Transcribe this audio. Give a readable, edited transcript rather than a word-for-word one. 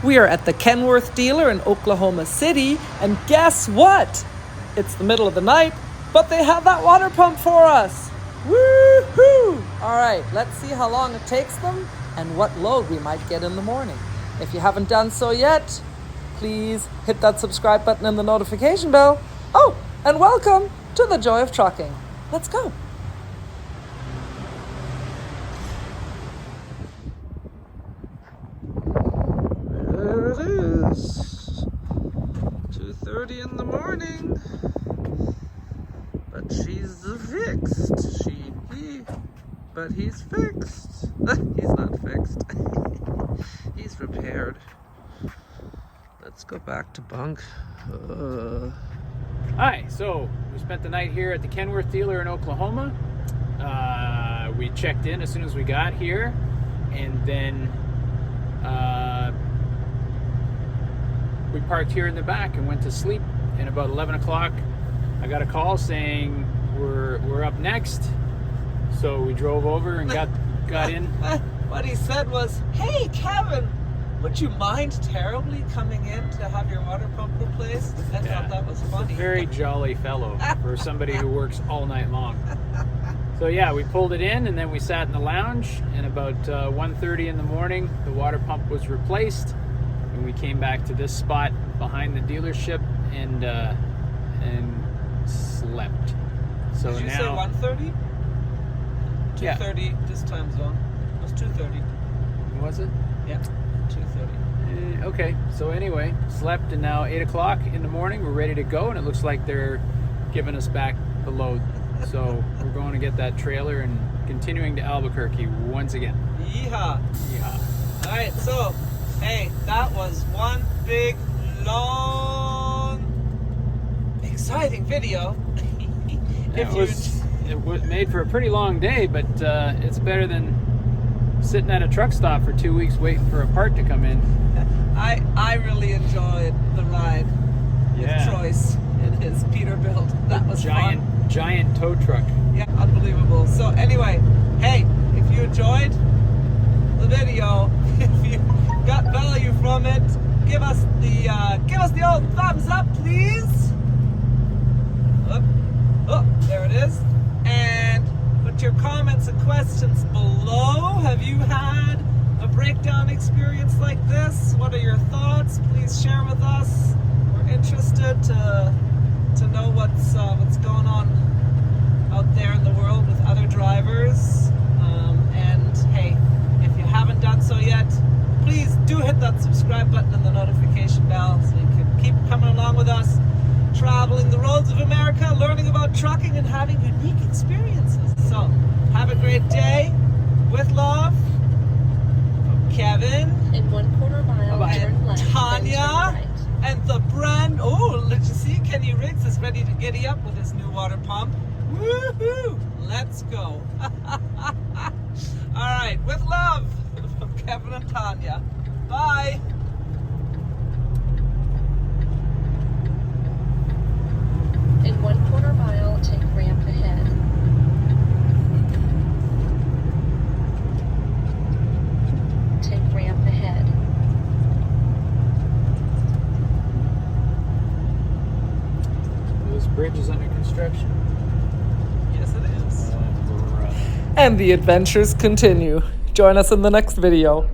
We are at the Kenworth dealer in Oklahoma City, and guess what? It's the middle of the night, but they have that water pump for us. Woohoo! All right, let's see how long it takes them and what load we might get in the morning. If you haven't done so yet, please hit that subscribe button and the notification bell. Oh, and welcome to the joy of trucking. Let's go. There it is. 2:30 in the morning. But she's fixed. But he's fixed. He's not fixed. He's repaired. Let's go back to bunk. Hi, so we spent the night here at the Kenworth dealer in Oklahoma. We checked in as soon as we got here, and then we parked here in the back and went to sleep. And about 11 o'clock, I got a call saying we're up next. So we drove over and got in. What he said was, "Hey, Kevin, would you mind terribly coming in to have your water pump replaced?" I thought that was funny. Very jolly fellow for somebody who works all night long. So yeah, we pulled it in and then we sat in the lounge, and about 1:30 in the morning, the water pump was replaced, and we came back to this spot behind the dealership and slept. So Did you now, say 1:30? 2:30 this time zone. It was 2:30. Was it? Yeah, 2:30. Okay, so anyway, slept, and now 8 o'clock in the morning, we're ready to go, and it looks like they're giving us back the load. So we're going to get that trailer and continuing to Albuquerque once again. Yeehaw. Yeah. All right, so, hey, that was one big, long, exciting video. It was made for a pretty long day, but it's better than sitting at a truck stop for 2 weeks waiting for a part to come in. I really enjoyed the ride with Troyce in his Peterbilt. That was fun. Giant tow truck. Yeah, unbelievable. So anyway, hey, if you enjoyed the video, if you got value from it, give us the old thumbs up, please. Oh, there it is. And put your comments and questions below. Have you had a breakdown experience like this? What are your thoughts? Please share with us. We're interested to know what's going on out there in the world with other drivers. And hey, if you haven't done so yet, please do hit that subscribe button and the notification bell so you can keep coming along with us, traveling the roads of America, learning about trucking and having unique experiences. So, have a great day. With love, from Kevin. In 1/4 mile, turn left, Tanya. then turn right. And the brand, let you see, Kenny Riggs is ready to giddy up with his new water pump. Woohoo! Let's go. All right, with love, from Kevin and Tanya. Bye. In 1/4 mile, take ramp ahead. Take ramp ahead. This bridge is under construction. Yes, it is. Bruh. And the adventures continue. Join us in the next video.